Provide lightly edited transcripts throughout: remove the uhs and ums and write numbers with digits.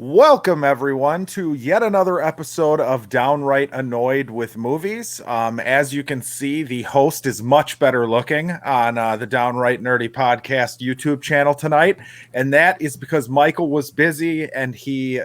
Welcome, everyone, to yet another episode of Downright Annoyed with Movies. As you can see, the host is much better looking on the Downright Nerdy podcast YouTube channel tonight, and that is because Michael was busy and he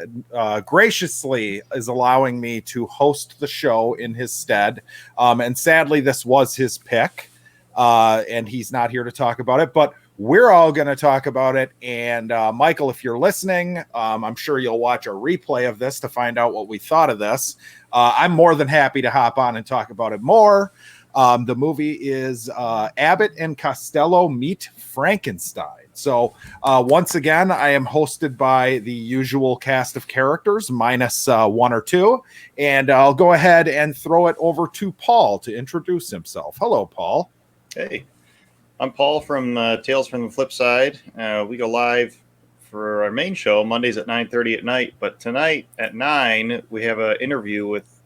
graciously is allowing me to host the show in his stead. And sadly, this was his pick, and he's not here to talk about it, but we're all going to talk about it. And Michael, if you're listening, I'm sure you'll watch a replay of this to find out what we thought of this. I'm more than happy to hop on and talk about it more. The movie is Abbott and Costello Meet Frankenstein. So once again, I am hosted by the usual cast of characters, minus one or two. And I'll go ahead and throw it over to Paul to introduce himself. Hello, Paul. Hey. I'm Paul from Tales from the Flip Side. We go live for our main show Mondays at 9:30 at night. But tonight at 9, we have an interview with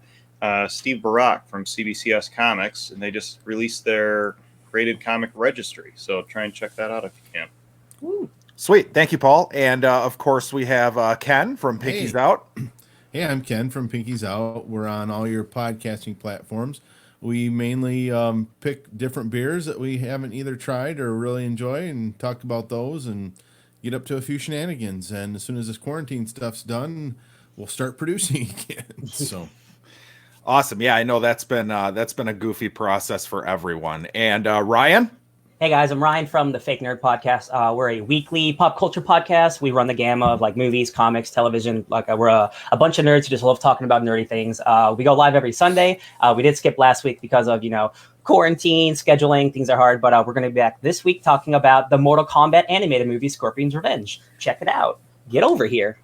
Steve Barak from CBCS Comics, and they just released their graded comic registry. So try and check that out if you can. Woo. Sweet. Thank you, Paul. And of course, we have Ken from Pinky's Out. Hey, I'm Ken from Pinky's Out. We're on all your podcasting platforms. We mainly pick different beers that we haven't either tried or really enjoy and talk about those and get up to a few shenanigans. And as soon as this quarantine stuff's done, we'll start producing again. So awesome. Yeah, I know that's been a goofy process for everyone. And Ryan? Hey guys, I'm Ryan from the Fake Nerd Podcast. We're a weekly pop culture podcast. We run the gamma of like movies, comics, television. We're a bunch of nerds who just love talking about nerdy things. We go live every Sunday. We did skip last week because of, quarantine, scheduling, things are hard. But we're going to be back this week talking about the Mortal Kombat animated movie, Scorpion's Revenge. Check it out. Get over here.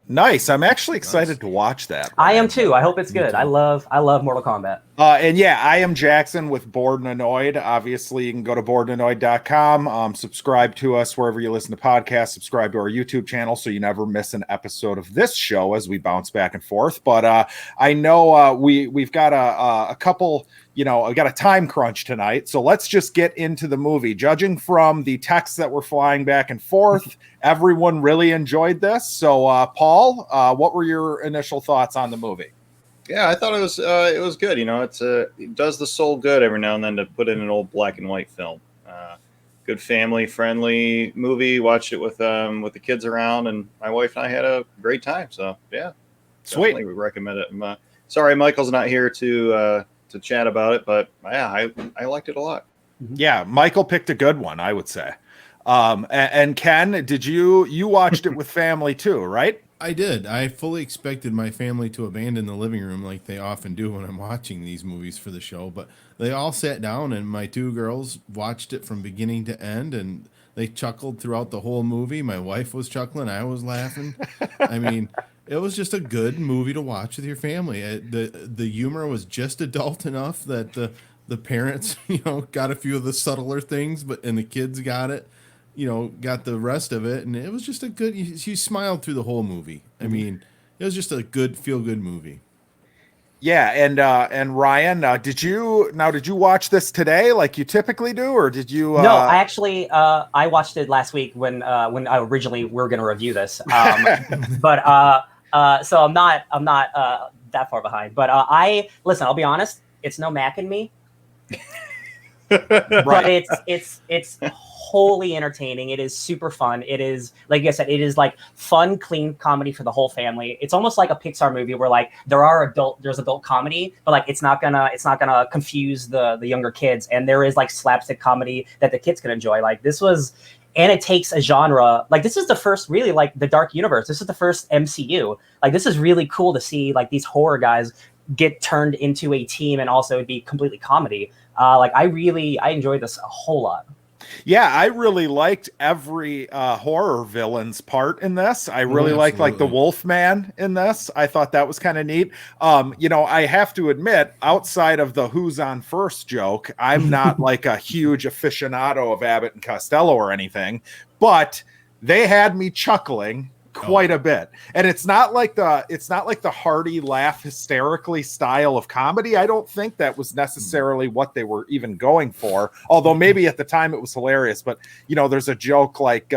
Nice. I'm actually excited to watch that. I am too. I hope it's good. I love Mortal Kombat. And yeah, I am Jackson with Bored and Annoyed. Obviously, you can go to boredandannoyed.com, subscribe to us wherever you listen to podcasts, subscribe to our YouTube channel so you never miss an episode of this show as we bounce back and forth. But I know we've got a couple, I got a time crunch tonight. So let's just get into the movie. Judging from the texts that were flying back and forth, everyone really enjoyed this. So Paul, what were your initial thoughts on the movie? Yeah, I thought it was good. It does the soul good every now and then to put in an old black and white film. Good family friendly movie. Watched it with the kids around, and my wife and I had a great time. So yeah, sweet. We recommend it. Sorry, Michael's not here to chat about it, but yeah, I liked it a lot. Yeah, Michael picked a good one, I would say. And Ken, did you watched it with family too, right? I did. I fully expected my family to abandon the living room like they often do when I'm watching these movies for the show, but they all sat down and my two girls watched it from beginning to end, and they chuckled throughout the whole movie. My wife was chuckling. I was laughing. I mean, it was just a good movie to watch with your family. The humor was just adult enough that the parents, got a few of the subtler things, and the kids got it. Got the rest of it, and it was just a good. You smiled through the whole movie. I mean, it was just a good, feel-good movie. Yeah, and Ryan, did you watch this today like you typically do, or did you? No, I actually I watched it last week when I originally we were going to review this, but so I'm not that far behind. But I'll be honest, it's no Mac in me, right. But it's wholly entertaining. It is super fun. It is, like I said, it is like fun, clean comedy for the whole family. It's almost like a Pixar movie where like there's adult comedy, but like it's not gonna confuse the younger kids, and there is like slapstick comedy that the kids can enjoy. Like this was, and it takes a genre, like this is the first really like the Dark Universe. This is the first MCU. Like this is really cool to see like these horror guys get turned into a team and also be completely comedy. I enjoyed this a whole lot. Yeah, I really liked every horror villain's part in this. I really liked like the Wolfman in this. I thought that was kind of neat. I have to admit, outside of the who's on first joke, I'm not like a huge aficionado of Abbott and Costello or anything, but they had me chuckling quite a bit. And it's not like the hearty laugh hysterically style of comedy. I don't think that was necessarily what they were even going for, although maybe at the time it was hilarious. But there's a joke like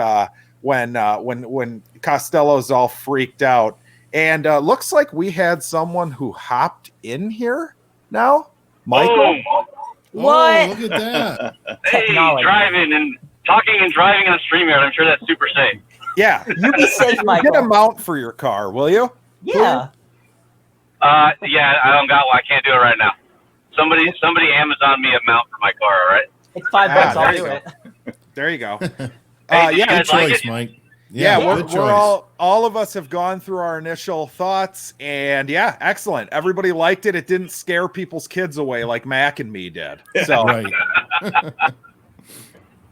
when Costello's all freaked out. And looks like we had someone who hopped in here now. Michael? What? Oh, look at that. Hey, Technology. driving and talking and driving on StreamYard. I'm sure that's super safe. Yeah. You be safe, Michael. Get a mount for your car, will you? Yeah. Yeah, I don't got one. I can't do it right now. Somebody Amazon me a mount for my car, all right? It's $5. there I'll you do go. it. There you go. Hey, did you Yeah, guys Good like choice, it? Mike. Yeah, good we're choice. all of us have gone through our initial thoughts, and yeah, excellent. Everybody liked it. It didn't scare people's kids away like Mac and me did. So Right.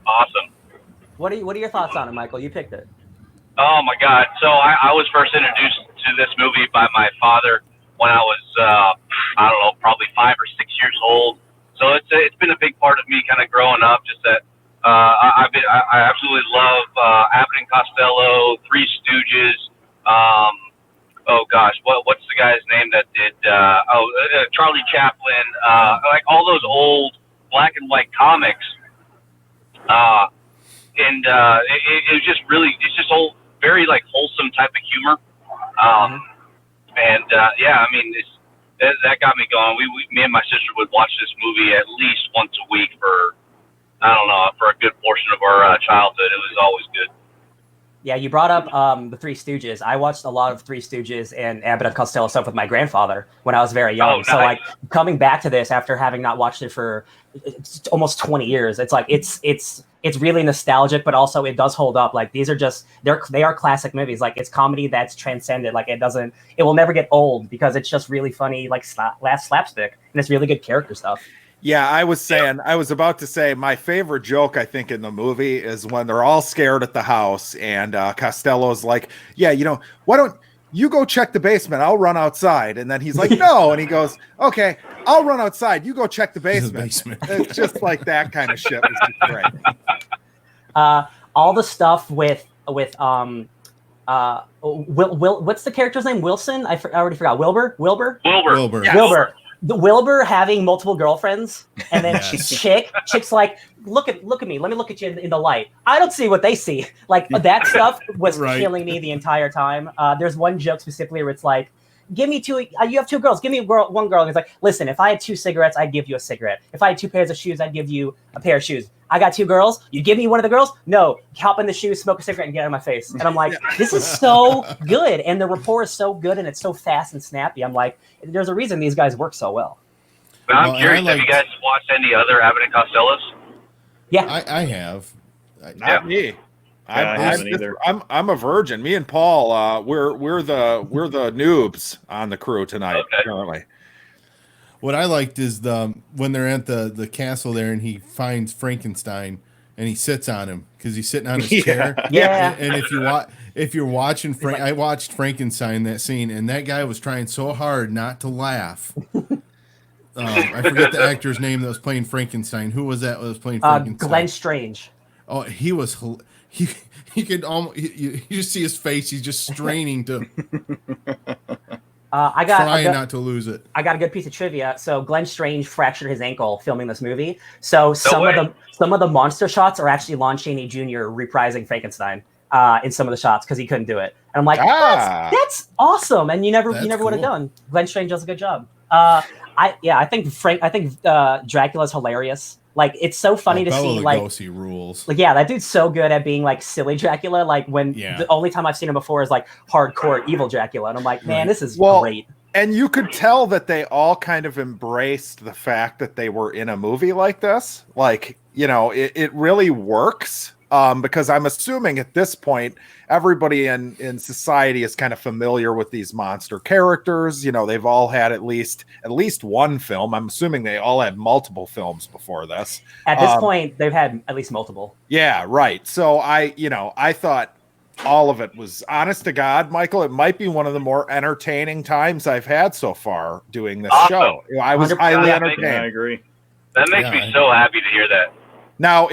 Awesome. What are your thoughts on it, Michael? You picked it. Oh my God! So I was first introduced to this movie by my father when I was I don't know, probably 5 or 6 years old. So it's been a big part of me kind of growing up. Just that I absolutely love Abbott and Costello, Three Stooges. Oh gosh, what's the guy's name that did? Charlie Chaplin. Like all those old black and white comics. And it was just really, it's just all very like wholesome type of humor. And yeah, I mean, that got me going. Me and my sister would watch this movie at least once a week for, I don't know, for a good portion of our childhood. It was always good. Yeah, you brought up the Three Stooges. I watched a lot of Three Stooges and Abbott and Costello stuff with my grandfather when I was very young. Oh, nice. So like coming back to this after having not watched it for almost 20 years, it's like it's really nostalgic, but also it does hold up. Like these are just they are classic movies. Like it's comedy that's transcended. Like it will never get old because it's just really funny, like slapstick, and it's really good character stuff. yeah, I was about to say my favorite joke, I think, in the movie is when they're all scared at the house and Costello's like, yeah, why don't you go check the basement? I'll run outside. And then he's like, no. And he goes, okay, I'll run outside. You go check the basement. It's just like that kind of shit. It's just great. All the stuff with what's the character's name? Wilson? I already forgot. Wilbur. Wilbur. Yes. Wilbur. The Wilbur having multiple girlfriends, and then Yes. chick's like, look at me. Let me look at you in the light. I don't see what they see. Like that stuff was Right. killing me the entire time. There's one joke specifically where it's like, give me two. You have two girls. Give me one girl. And it's like, listen, if I had 2 cigarettes, I'd give you a cigarette. If I had 2 pairs of shoes, I'd give you a pair of shoes. I got 2 girls. You give me one of the girls? No. Hop in the shoes, smoke a cigarette, and get out of my face. And I'm like, this is so good, and the rapport is so good, and it's so fast and snappy. I'm like, there's a reason these guys work so well. But I'm Well, curious, I have you guys watched any other Abbott and Costellos? Yeah. I have. Not me. I haven't either. I'm a virgin. Me and Paul, we're the noobs on the crew tonight. Okay. Currently. What I liked is when they're at the castle there and he finds Frankenstein and he sits on him because he's sitting on his chair. Yeah. And if you're watching I watched Frankenstein, that scene, and that guy was trying so hard not to laugh. I forget the actor's name that was playing Frankenstein. Who was that was playing Frankenstein? Glenn Strange. Oh, he was he could almost you just see his face. He's just straining to trying not to lose it. I got a good piece of trivia. So Glenn Strange fractured his ankle filming this movie. So some of the monster shots are actually Lon Chaney Jr. reprising Frankenstein in some of the shots because he couldn't do it. And I'm like, that's awesome. And you never would have cool. done. Glenn Strange does a good job. I think Dracula's hilarious. Like it's so funny to see Lugosi rules. Like yeah, that dude's so good at being like silly Dracula. Like when the only time I've seen him before is like hardcore evil Dracula, and I'm like, man, this is great. And you could tell that they all kind of embraced the fact that they were in a movie like this. Like, it really works. Because I'm assuming at this point, everybody in society is kind of familiar with these monster characters. They've all had at least one film. I'm assuming they all had multiple films before this. At this point, they've had at least multiple. Yeah, right. So I thought all of it was, honest to God, Michael, it might be one of the more entertaining times I've had so far doing this show. I was highly entertained. I agree. That makes me so happy to hear that. Now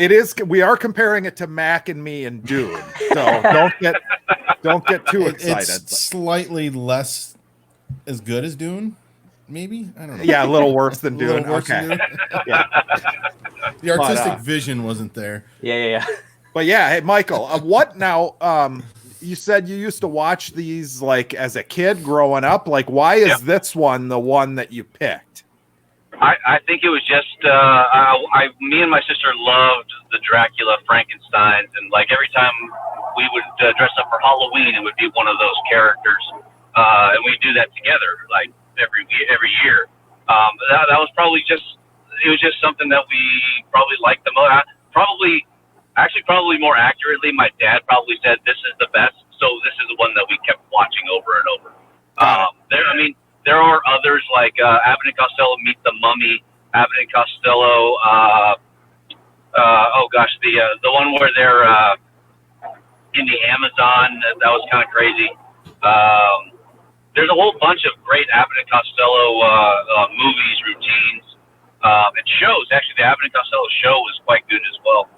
we are comparing it to Mac and me and Dune, so don't get too excited. It's slightly less as good as Dune, maybe. I don't know. Yeah, a little worse than Dune. Than Dune. Yeah. The artistic vision wasn't there. Yeah. But yeah, hey Michael, what now? You said you used to watch these like as a kid growing up. Like, why is this one the one that you picked? I think it was just me and my sister loved the Dracula Frankensteins, and like every time we would dress up for Halloween, it would be one of those characters, and we do that together like every year. That was probably just something that we probably liked the most. Probably more accurately, my dad probably said this is the best, so this is the one that we kept watching over and over. There are others like Abbott and Costello Meet the Mummy, Abbott and Costello. The one where they're in the Amazon. That was kind of crazy. There's a whole bunch of great Abbott and Costello movies, routines, and shows. Actually, the Abbott and Costello show was quite good as well.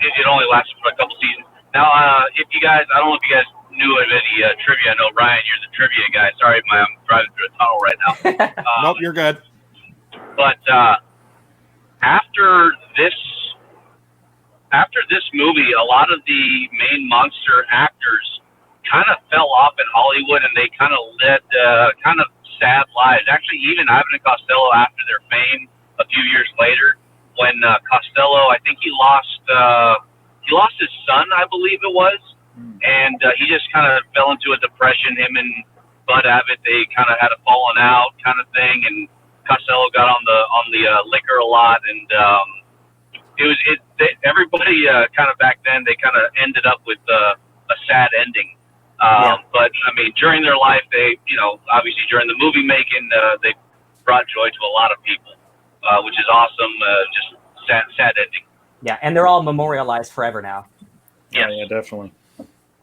It only lasted for a couple seasons. Now, if you guys, I don't know if you guys knew of any trivia. I know, Ryan, you're the trivia guy. Sorry, I'm driving through a tunnel right now. Nope, you're good. But after this movie, a lot of the main monster actors kind of fell off in Hollywood, and they kind of led kind of sad lives. Actually, even Abbott and Costello, after their fame, a few years later, when Costello, I think he lost his son, I believe it was, and he just kind of fell into a depression. Him and Bud Abbott, they kind of had a falling out kind of thing, and Costello got on the liquor a lot, and everybody kind of back then, they kind of ended up with a sad ending. But I mean, during their life, they, obviously during the movie making, they brought joy to a lot of people, which is awesome. Just sad ending. Yeah, and they're all memorialized forever now. Yeah, definitely.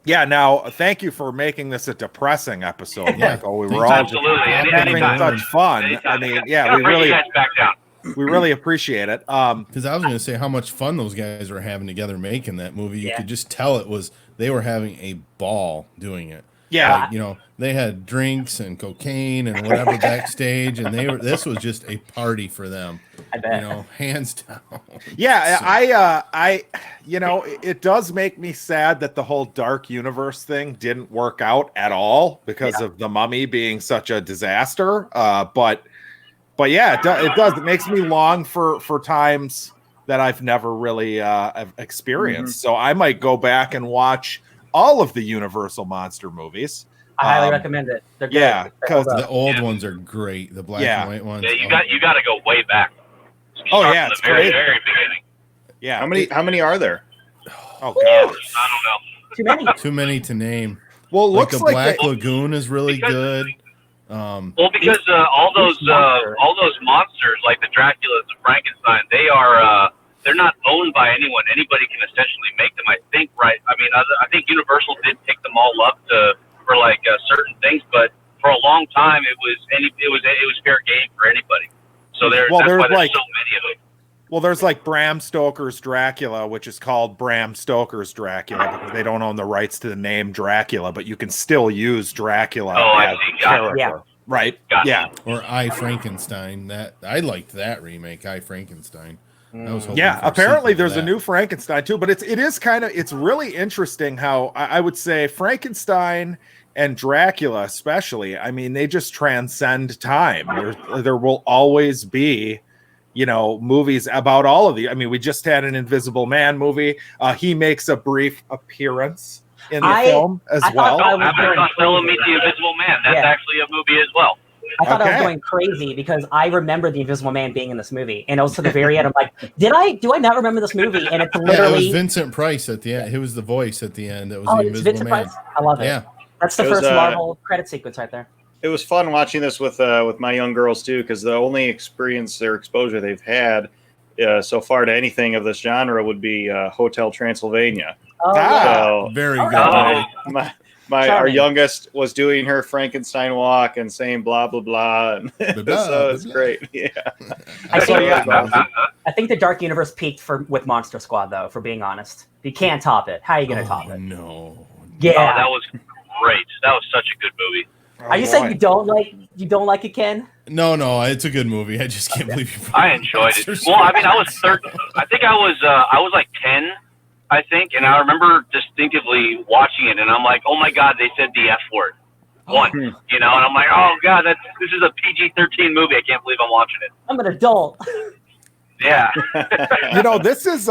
Yeah, now thank you for making this a depressing episode, Michael. We were all Absolutely. having such fun. Anytime. I mean, yeah, you guys back down. we really appreciate it. Because I was going to say how much fun those guys were having together making that movie. You could just tell they were having a ball doing it. Yeah, Like, they had drinks and cocaine and whatever backstage, and this was just a party for them. I bet. Hands down. Yeah, it does make me sad that the whole dark universe thing didn't work out at all because of the Mummy being such a disaster. But yeah, it does. It makes me long for times that I've never really experienced. So I might go back and watch all of the Universal monster movies. I highly recommend it. They're good. Yeah, because The old ones are great. The black and white ones. Yeah, you got to go way back. It's very, great. very beginning. Yeah. How many are there? Oh god. I don't know. Too many to name. Well, it looks the like Black Lagoon is really good. Well, because all those monsters, like the Draculas, the Frankenstein, they're not owned by anyone. Anybody can essentially make them. I think, right? I mean, I think Universal did pick them all up for certain things, but for a long time it was fair game for anybody. So that's why there's so many of them. Well, there's like Bram Stoker's Dracula, which is called Bram Stoker's Dracula because they don't own the rights to the name Dracula, but you can still use Dracula as a character. Yeah. Right? Gotcha. Yeah. Or I, Frankenstein. I liked that remake, I, Frankenstein. I was hoping Yeah, for a apparently sequel to there's a that. new Frankenstein too, but it's really interesting how I would say Frankenstein and Dracula especially, I mean, they just transcend time. There will always be, movies about all of the. I mean, we just had an Invisible Man movie. He makes a brief appearance in the film as well. Abbott and Costello Meet the Invisible Man. That's actually a movie as well. I thought I was going crazy because I remember the Invisible Man being in this movie, and it was to the very end. I'm like, do I not remember this movie? And it's Yeah, it literally was Vincent Price at the end. He was the voice at the end. That was oh, the it's Invisible Vincent Man. Price. I love it. Yeah. That's the It was, first Marvel credit sequence right there. It was fun watching this with my young girls too, because the only experience or exposure they've had so far to anything of this genre would be Hotel Transylvania. Oh, So Very good. Oh. our youngest was doing her Frankenstein walk and saying blah blah blah, and so it's great. Yeah, I think the Dark Universe peaked with Monster Squad, though. For being honest, you can't top it. How are you gonna top it? No. Yeah, Oh, that was great. That was such a good movie. Are you saying you don't like it, Ken? No, it's a good movie. I just can't believe you. I enjoyed it. Well, I mean, I was 13. I think I was like 10 I think, and I remember distinctively watching it, and I'm like, oh my God, they said the F word once, you know, and I'm like, oh God, this is a PG-13 movie. I can't believe I'm watching it. I'm an adult. Yeah. You know, this is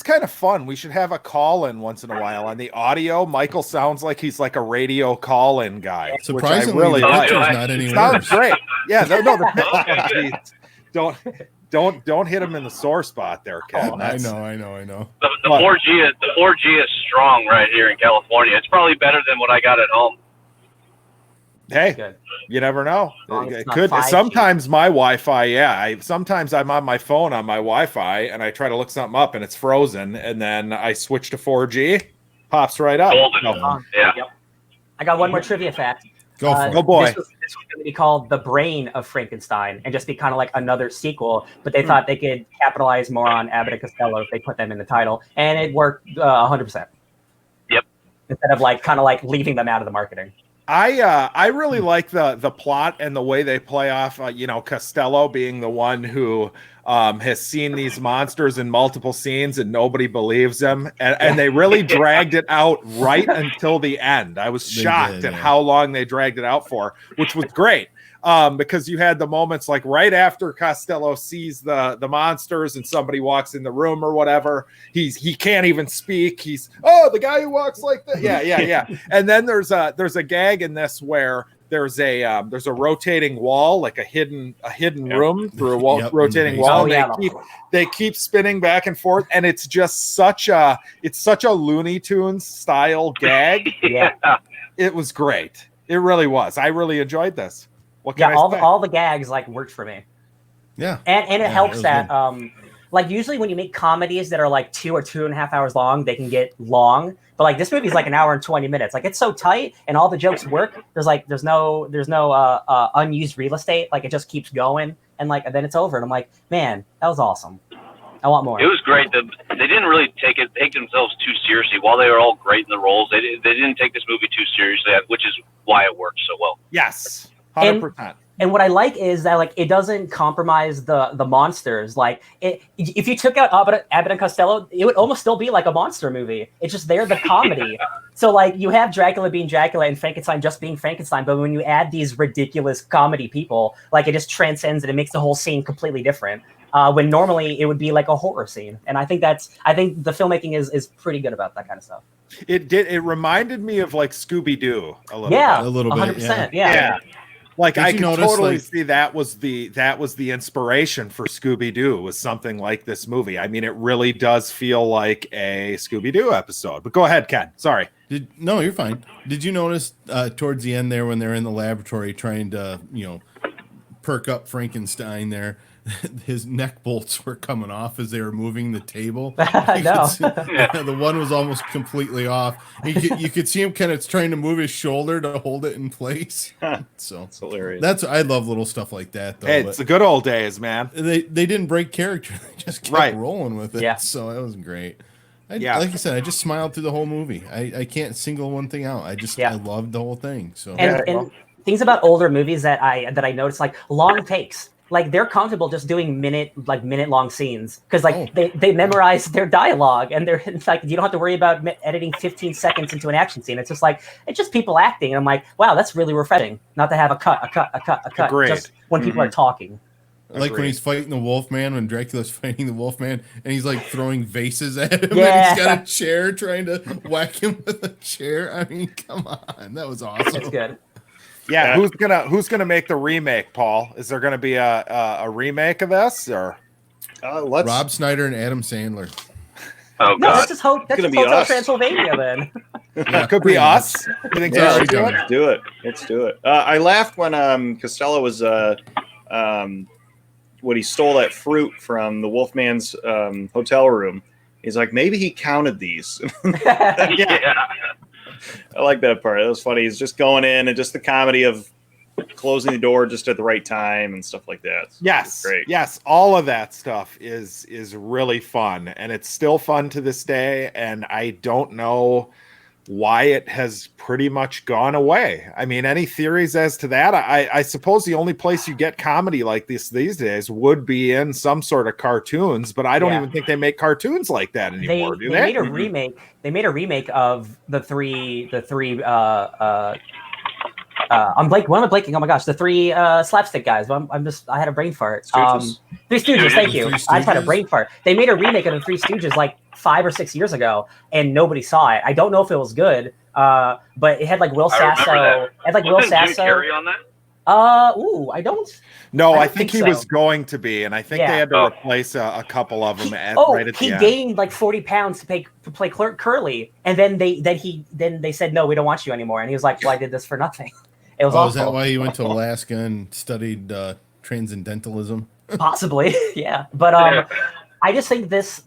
kind of fun. We should have a call-in once in a while on the audio. Michael sounds like he's like a radio call-in guy, Surprisingly, which I really the like. picture's not any Sounds worse. great. Yeah, the don't hit him in the sore spot there, Ken. I know. The 4G is strong right here in California. It's probably better than what I got at home. Hey, Good. you never know. long as It it's not could 5G. sometimes my Wi-Fi. Sometimes I'm on my phone on my Wi-Fi and I try to look something up and it's frozen, and then I switch to 4G, pops right up. Golden. So, Yeah. Yep. I got one more trivia fact. Go for it. oh boy. This was going to be called The Brain of Frankenstein and just be kind of like another sequel, but they thought they could capitalize more on Abbott and Costello if they put them in the title, and it worked 100%. Yep. Instead of like kind of like leaving them out of the marketing. I really like the plot and the way they play off, Costello being the one who has seen these monsters in multiple scenes and nobody believes him. And they really dragged it out right until the end. I was shocked at how long they dragged it out for, which was great. Because you had the moments like right after Costello sees the monsters and somebody walks in the room or whatever, he can't even speak. He's the guy who walks like that. Yeah. And then there's a gag in this where there's a rotating wall, like a hidden room through a wall, rotating wall. And they keep spinning back and forth, and it's just such a Looney Tunes style gag. Yeah. It was great. It really was. I really enjoyed this. What can I say? all the gags like worked for me. Yeah. And it helps it that like usually when you make comedies that are like 2 or 2.5 hours long, they can get long. But like this movie is like an hour and 20 minutes. Like it's so tight and all the jokes work. There's no unused real estate. Like it just keeps going and then it's over. And I'm like, man, that was awesome. I want more. It was great. They didn't really take themselves too seriously. While they were all great in the roles, they didn't take this movie too seriously, which is why it worked so well. Yes. 100%. And what I like is that like it doesn't compromise the monsters. Like if you took out Abbott and Costello, it would almost still be like a monster movie. It's just they're the comedy. So like you have Dracula being Dracula and Frankenstein just being Frankenstein, but when you add these ridiculous comedy people, like it just transcends it. It makes the whole scene completely different. When normally it would be like a horror scene. And I think the filmmaking is pretty good about that kind of stuff. It reminded me of like Scooby-Doo a little bit. A little bit. 100%. Yeah. Like I can totally like, see that was the inspiration for Scooby-Doo, was something like this movie. I mean, it really does feel like a Scooby-Doo episode. But go ahead, Ken. Sorry. No, you're fine. Did you notice towards the end there when they're in the laboratory trying to, perk up Frankenstein there, his neck bolts were coming off as they were moving the table? No. The one was almost completely off. You could see him kind of trying to move his shoulder to hold it in place. So It's hilarious. I love little stuff like that, though. Hey, it's the good old days, man. They didn't break character. They just kept rolling with it. Yeah. So that was great. Like I said, I just smiled through the whole movie. I can't single one thing out. I loved the whole thing. So And things about older movies that I noticed, like long takes. Like they're comfortable just doing minute long scenes because they memorize their dialogue and they're like you don't have to worry about editing 15 seconds into an action scene. It's just people acting. And I'm like, wow, that's really refreshing not to have a cut Agreed. just when people are talking. Like when he's fighting the Wolfman, when Dracula's fighting the Wolfman, and he's like throwing vases at him, Yeah. and he's got a chair trying to whack him with a chair. I mean, come on, that was awesome. It's good. Yeah, who's gonna make the remake, Paul? Is there gonna be a remake of this, or Rob Schneider and Adam Sandler. Oh No, God! that's just gonna be Hotel us. Transylvania then. it could be us? You think Yeah, they should do it? let's do it. I laughed when Costello was when he stole that fruit from the Wolfman's hotel room. He's like, maybe he counted these. Yeah. I like that part. That was funny. He's just going in and just the comedy of closing the door just at the right time and stuff like that. Yes, great. Yes, all of that stuff is really fun, and it's still fun to this day. And I don't know why it has pretty much gone away. I mean, any theories as to that? I suppose the only place you get comedy like this these days would be in some sort of cartoons, but I don't even think they make cartoons like that anymore, do they? Made a remake. They made a remake of the three. I'm blanking. What am I blanking? Oh my gosh, the three slapstick guys. I had a brain fart. Stooges. Three Stooges. Thank you. Three I just had a Stooges? brain fart. They made a remake of the Three Stooges like 5 or 6 years ago, and nobody saw it. I don't know if it was good, but it had like Will Sasso. It had like Will Wasn't Jim Sasso. Carrey on that? I don't. No, I I don't think think he so. was going to be, and I think they had to replace a couple of them right at the he end. gained like 40 pounds to play Curly, and then they said no, we don't want you anymore, and he was like, well, I did this for nothing. It was awful. Is that why you went to Alaska and studied transcendentalism? Possibly, yeah. But I just think this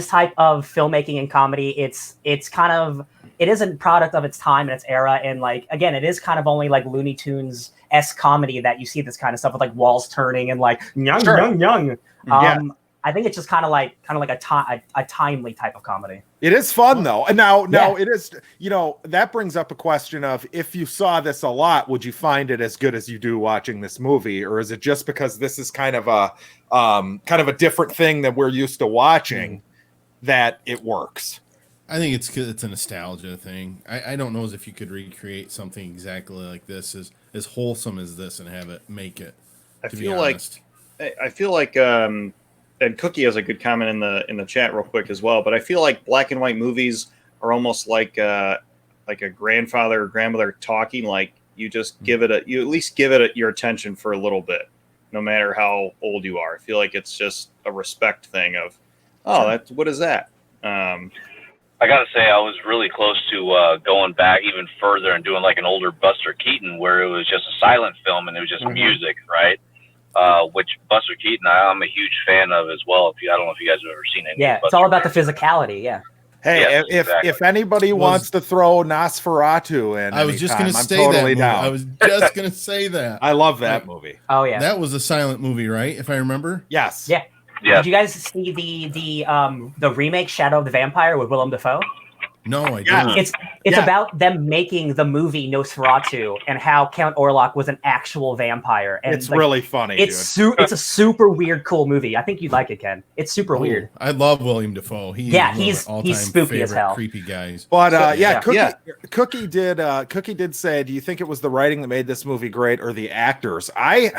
type of filmmaking and comedy, it's kind of, it isn't a product of its time and its era, and like again, it is kind of only like Looney Tunes-esque comedy that you see this kind of stuff with like walls turning and like young. I think it's just kind of like a timely type of comedy. It is fun though. And now it is, that brings up a question of, if you saw this a lot, would you find it as good as you do watching this movie? Or is it just because this is kind of a different thing that we're used to watching that it works? I think it's a nostalgia thing. I don't know as if you could recreate something exactly like this as wholesome as this and have it make it. I feel like and Cookie has a good comment in the chat real quick as well, but I feel like black and white movies are almost like a grandfather or grandmother talking. Like you just you at least give it your attention for a little bit, no matter how old you are. I feel like it's just a respect thing of, what is that? I gotta say, I was really close to going back even further and doing like an older Buster Keaton, where it was just a silent film and it was just music, right? Which Buster Keaton, I'm a huge fan of as well. I don't know if you guys have ever seen any. Yeah, it's all about the physicality. Yeah. Hey, if anybody wants to throw Nosferatu in, I was just going to say totally that. down. I was just going to say that. I love that movie. Oh yeah, that was a silent movie, right? If I remember. Yes. Yeah. Yeah. Did you guys see the remake Shadow of the Vampire with Willem Dafoe? No, I didn't. It's about them making the movie Nosferatu and how Count Orlok was an actual vampire. And it's really funny. It's a super weird, cool movie. I think you'd like it, Ken. It's super weird. I love William Dafoe. He's spooky as hell. Creepy guys. But Cookie did say, do you think it was the writing that made this movie great or the actors? They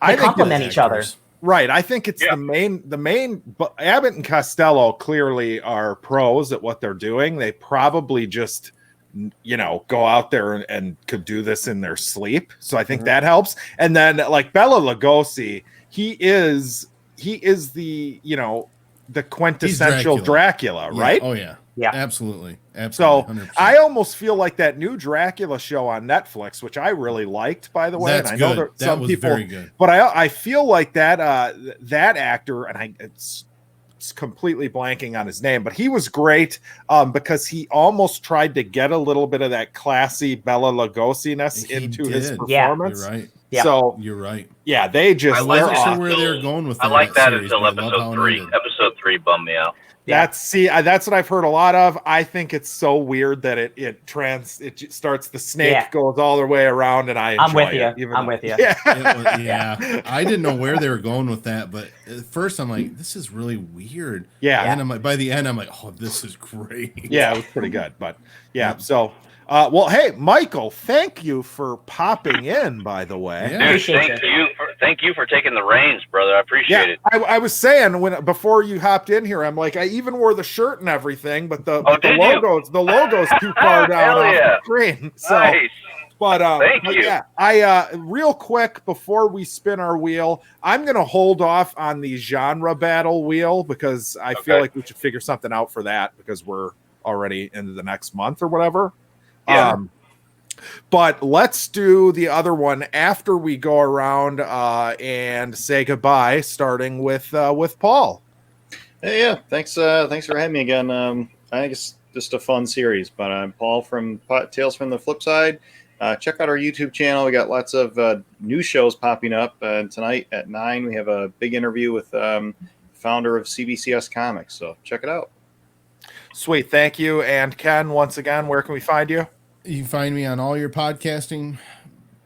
complement each other. Right. I think it's the main, but Abbott and Costello clearly are pros at what they're doing. They probably just, go out there and could do this in their sleep. So I think that helps. And then like Bela Lugosi, he is the, the quintessential Dracula, right? Oh yeah. Yeah, absolutely. So 100%. I almost feel like that new Dracula show on Netflix, which I really liked, by the way. That's and I know good. some was people, very good. but I feel like that actor, and it's completely blanking on his name, but he was great because he almost tried to get a little bit of that classy Bela Lugosi-ness into his performance. You're right. Yeah. So you're right. Yeah, they just. I wasn't sure where they were going with that. I like that series, until but I love episode how it 3. ended. Episode 3 bummed me out. That's what I've heard a lot of. I think it's so weird that it starts, the snake goes all the way around, and I'm with you. I'm with you. Yeah. I didn't know where they were going with that, but at first I'm like, this is really weird. Yeah. And I'm like, by the end, I'm like, oh, this is great. Yeah, it was pretty good. But yeah, so well, hey, Michael, thank you for popping in, by the way. Yeah. Dude, thank you for taking the reins, brother. I appreciate it. I was saying before you hopped in here, I'm like, I even wore the shirt and everything, but the logo's too far down off the screen. So, nice. But thank you. Yeah, I real quick before we spin our wheel, I'm gonna hold off on the genre battle wheel because I feel like we should figure something out for that because we're already into the next month or whatever. Yeah. But let's do the other one after we go around and say goodbye, starting with Paul. Hey, yeah, thanks for having me again. I think it's just a fun series. But I'm Paul from Tales from the Flip Side. Check out our YouTube channel. We got lots of new shows popping up. Tonight at 9, we have a big interview with founder of CBCS Comics. So check it out. Sweet. Thank you. And Ken, once again, where can we find you? You can find me on all your podcasting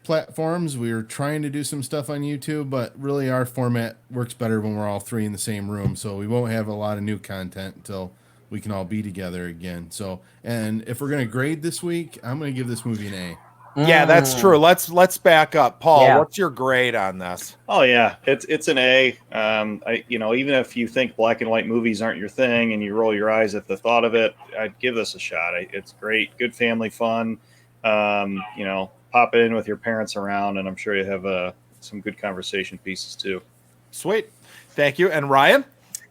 platforms. We're trying to do some stuff on YouTube, but really our format works better when we're all three in the same room. So we won't have a lot of new content until we can all be together again. So, and if we're going to grade this week, I'm going to give this movie an A. Yeah, that's true. Let's back up. Paul, Yeah. what's your grade on this? Oh yeah, it's an A. Even if you think black and white movies aren't your thing and you roll your eyes at the thought of it, I'd give this a shot. It's great, good family fun. Pop in with your parents around, and I'm sure you have some good conversation pieces too. Sweet. Thank you. And Ryan?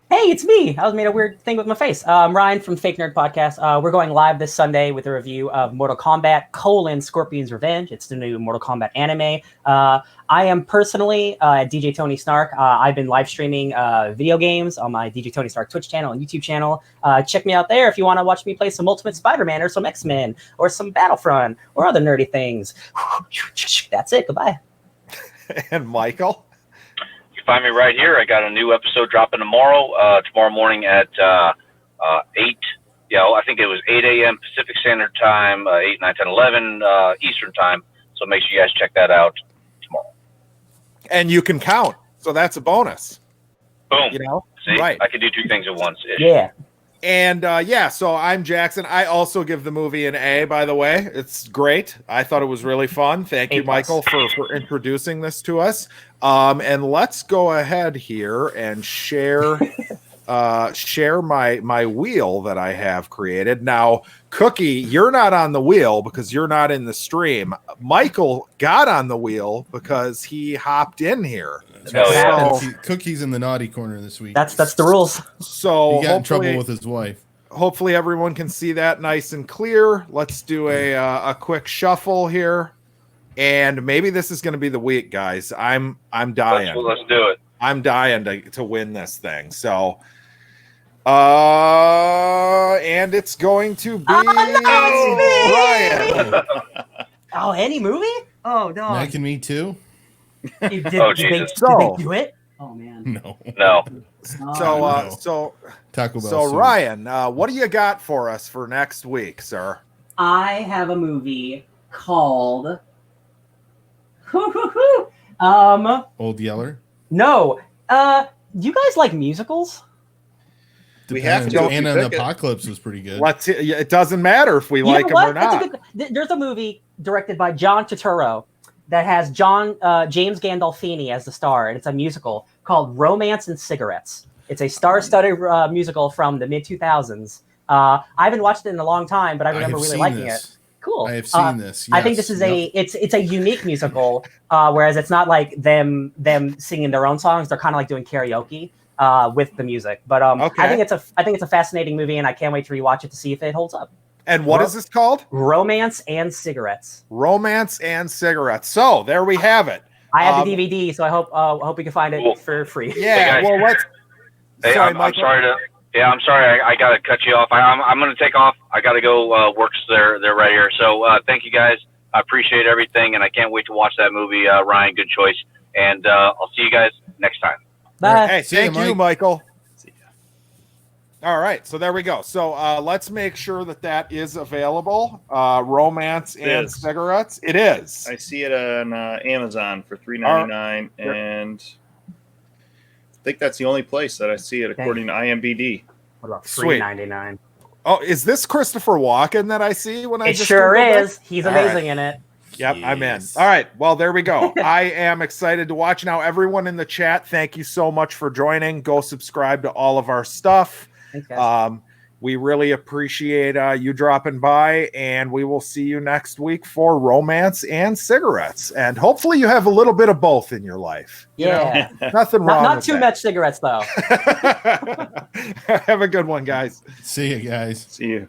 Hey, it's me. I was made a weird thing with my face. Ryan from Fake Nerd Podcast. We're going live this Sunday with a review of Mortal Kombat: Scorpion's Revenge. It's the new Mortal Kombat anime. I am personally DJ Tony Snark. I've been live streaming video games on my DJ Tony Snark Twitch channel and YouTube channel. Check me out there if you want to watch me play some Ultimate Spider-Man or some X-Men or some Battlefront or other nerdy things. That's it. Goodbye. And Michael? Find me right here. I got a new episode dropping tomorrow morning at 8. I think it was 8 a.m. Pacific Standard Time, 8, 9, 10, 11 Eastern Time. So make sure you guys check that out tomorrow. And you can count. So that's a bonus. Boom. See, right. I can do 2 things at once. Yeah. And so I'm Jackson. I also give the movie an A, by the way. It's great. I thought it was really fun. Thank you, Michael, for introducing this to us. And let's go ahead here and share my wheel that I have created. Now, Cookie, you're not on the wheel because you're not in the stream. Michael got on the wheel because he hopped in here. Cookie's in the naughty corner this week. That's the rules. So he got in trouble with his wife. Hopefully everyone can see that nice and clear. Let's do a quick shuffle here. And maybe this is going to be the week, guys. I'm dying. Let's do it. I'm dying to win this thing. So, and it's going to be Ryan. Oh, any movie? Oh no. Mike and me too. Did they do it? Oh man. No. So Taco Bell. So Ryan, what do you got for us for next week, sir? I have a movie called Old Yeller. No. You guys like musicals? We have to. Anna and the Apocalypse was pretty good. It doesn't matter if we like them or not. There's a movie directed by John Turturro that has James Gandolfini as the star, and it's a musical called Romance and Cigarettes. It's a star-studded musical from the mid-2000s. I haven't watched it in a long time, but I remember really liking it. Cool. I have seen this. Yes. I think this is it's a unique musical, whereas it's not like them singing their own songs. They're kind of like doing karaoke with the music. But okay. I think it's a fascinating movie, and I can't wait to rewatch it to see if it holds up. And what is this called? Romance and Cigarettes. Romance and Cigarettes. So there we have it. I have the DVD, so I hope we can find it for free. Yeah. Well, let's. Hey, I'm sorry. I'm sorry. I got to cut you off. I'm going to take off. I got to go work. They're right here. So thank you guys. I appreciate everything, and I can't wait to watch that movie. Ryan, good choice. And I'll see you guys next time. Bye. Hey, thank you, Michael. All right, so there we go. So let's make sure that is available. Romance and Cigarettes. It is. I see it on Amazon for $3.99, and I think that's the only place that I see it according to IMDb. What about $3.99? Oh, is this Christopher Walken that I see when I? It sure is. He's amazing in it. Yep, I'm in. All right, well, there we go. I am excited to watch now. Everyone in the chat, thank you so much for joining. Go subscribe to all of our stuff. Thanks, guys. We really appreciate you dropping by, and we will see you next week for Romance and Cigarettes. And hopefully you have a little bit of both in your life. Yeah. Nothing wrong Not with too that. much cigarettes, though. Have a good one, guys. See you guys. See you.